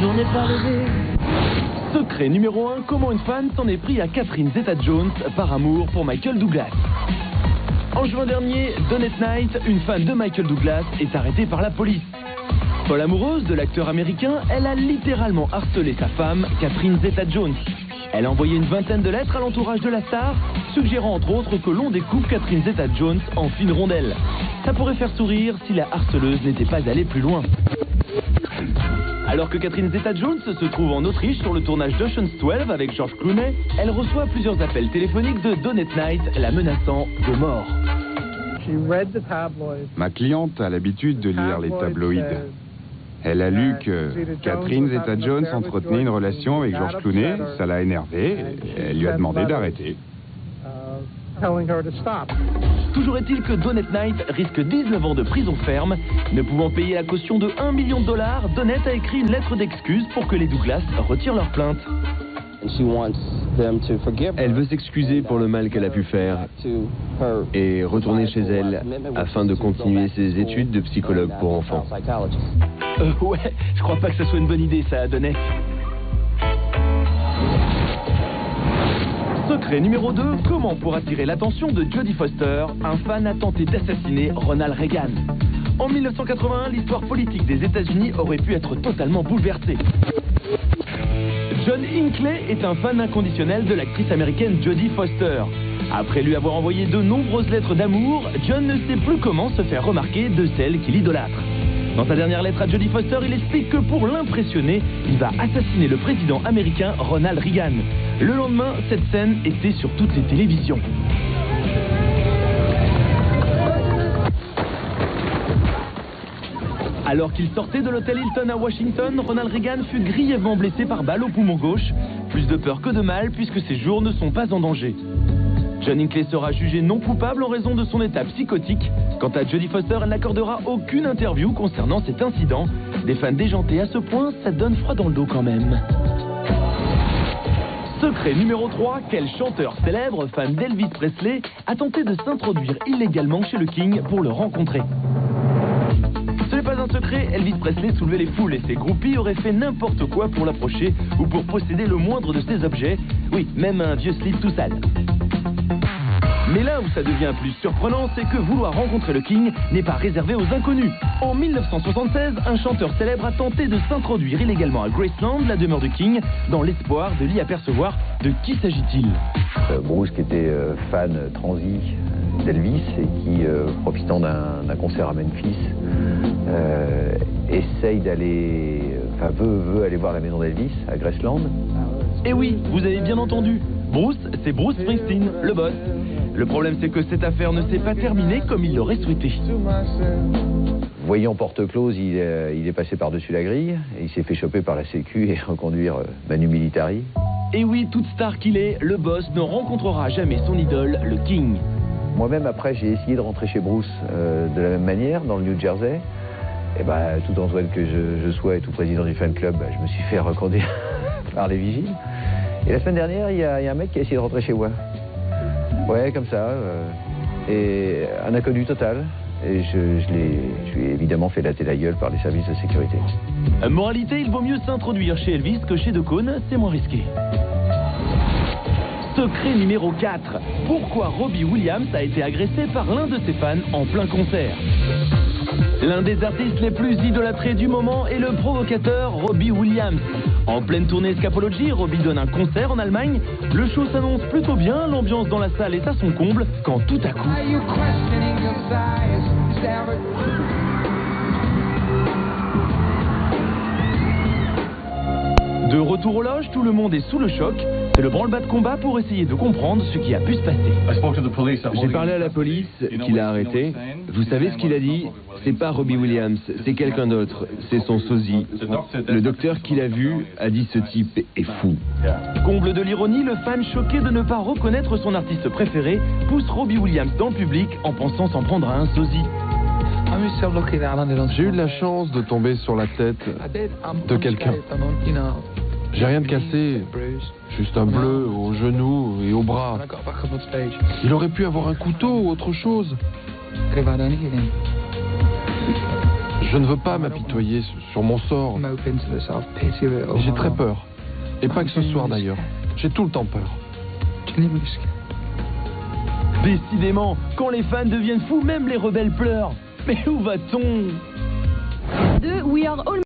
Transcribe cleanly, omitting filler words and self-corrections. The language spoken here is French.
J'en ai pas rêvé. Secret numéro 1, comment une fan s'en est pris à Catherine Zeta-Jones par amour pour Michael Douglas. En juin dernier, Donette Knight, une fan de Michael Douglas, est arrêtée par la police. Folle amoureuse de l'acteur américain, elle a littéralement harcelé sa femme, Catherine Zeta-Jones. Elle a envoyé une vingtaine de lettres à l'entourage de la star, suggérant entre autres que l'on découpe Catherine Zeta-Jones en fine rondelle. Ça pourrait faire sourire si la harceleuse n'était pas allée plus loin. Alors que Catherine Zeta-Jones se trouve en Autriche sur le tournage d'Ocean's 12 avec George Clooney, elle reçoit plusieurs appels téléphoniques de Donette Knight, la menaçant de mort. Ma cliente a l'habitude de lire les tabloïds. Elle a lu que Catherine Zeta-Jones entretenait une relation avec George Clooney, ça l'a énervée, et elle lui a demandé d'arrêter. Toujours est-il que Donette Knight risque 19 ans de prison ferme. Ne pouvant payer la caution de $1 million, Donette a écrit une lettre d'excuse pour que les Douglas retirent leur plainte. Elle veut s'excuser pour le mal qu'elle a pu faire et retourner chez elle afin de continuer ses études de psychologue pour enfants. Ouais, je crois pas que ça soit une bonne idée, ça, Donette. Secret numéro 2, comment pour attirer l'attention de Jodie Foster, un fan a tenté d'assassiner Ronald Reagan. En 1981, l'histoire politique des États-Unis aurait pu être totalement bouleversée. John Hinckley est un fan inconditionnel de l'actrice américaine Jodie Foster. Après lui avoir envoyé de nombreuses lettres d'amour, John ne sait plus comment se faire remarquer de celle qu'il idolâtre. Dans sa dernière lettre à Jodie Foster, il explique que pour l'impressionner, il va assassiner le président américain Ronald Reagan. Le lendemain, cette scène était sur toutes les télévisions. Alors qu'il sortait de l'hôtel Hilton à Washington, Ronald Reagan fut grièvement blessé par balle au poumon gauche. Plus de peur que de mal, puisque ses jours ne sont pas en danger. John Hinckley sera jugé non coupable en raison de son état psychotique. Quant à Jodie Foster, elle n'accordera aucune interview concernant cet incident. Des fans déjantés à ce point, ça donne froid dans le dos quand même. Secret numéro 3, quel chanteur célèbre, fan d'Elvis Presley, a tenté de s'introduire illégalement chez le King pour le rencontrer. Ce n'est pas un secret, Elvis Presley soulevait les foules et ses groupies auraient fait n'importe quoi pour l'approcher ou pour posséder le moindre de ses objets. Oui, même un vieux slip tout sale. Mais là où ça devient plus surprenant, c'est que vouloir rencontrer le King n'est pas réservé aux inconnus. En 1976, un chanteur célèbre a tenté de s'introduire illégalement à Graceland, la demeure du King, dans l'espoir de l'y apercevoir. De qui s'agit-il ? Bruce, qui était fan transi d'Elvis et qui, profitant d'un concert à Memphis, essaye d'aller, veut aller voir la maison d'Elvis à Graceland. Et oui, vous avez bien entendu. Bruce, c'est Bruce Springsteen, le boss. Le problème, c'est que cette affaire ne s'est pas terminée comme il l'aurait souhaité. Voyant porte close, il est passé par-dessus la grille et il s'est fait choper par la sécu et reconduire Manu Militari. Et oui, toute star qu'il est, le boss ne rencontrera jamais son idole, le King. Moi-même, après, j'ai essayé de rentrer chez Bruce de la même manière, dans le New Jersey. Et tout Antoine que je sois et tout président du fan club, je me suis fait reconduire par les vigiles. Et la semaine dernière, il y a un mec qui a essayé de rentrer chez moi. Ouais, comme ça. Et un inconnu total. Et je lui ai évidemment fait latter la gueule par les services de sécurité. Moralité, il vaut mieux s'introduire chez Elvis que chez Decaune, c'est moins risqué. Secret numéro 4. Pourquoi Robbie Williams a été agressé par l'un de ses fans en plein concert? L'un des artistes les plus idolâtrés du moment est le provocateur Robbie Williams. En pleine tournée Scapology, Robbie donne un concert en Allemagne. Le show s'annonce plutôt bien, l'ambiance dans la salle est à son comble, quand tout à coup... De retour aux loges, tout le monde est sous le choc. C'est le branle-bas de combat pour essayer de comprendre ce qui a pu se passer. J'ai parlé à la police qui l'a arrêté. Vous savez ce qu'il a dit? C'est pas Robbie Williams, c'est quelqu'un d'autre. C'est son sosie. Le docteur qui l'a vu a dit ce type est fou. Comble de l'ironie, le fan choqué de ne pas reconnaître son artiste préféré pousse Robbie Williams dans le public en pensant s'en prendre à un sosie. J'ai eu de la chance de tomber sur la tête de quelqu'un. J'ai rien de cassé, juste un bleu au genou et au bras. Il aurait pu avoir un couteau ou autre chose. Je ne veux pas m'apitoyer sur mon sort. Mais j'ai très peur. Et pas que ce soir d'ailleurs. J'ai tout le temps peur. Décidément, quand les fans deviennent fous, même les rebelles pleurent. Mais où va-t-on? We Are All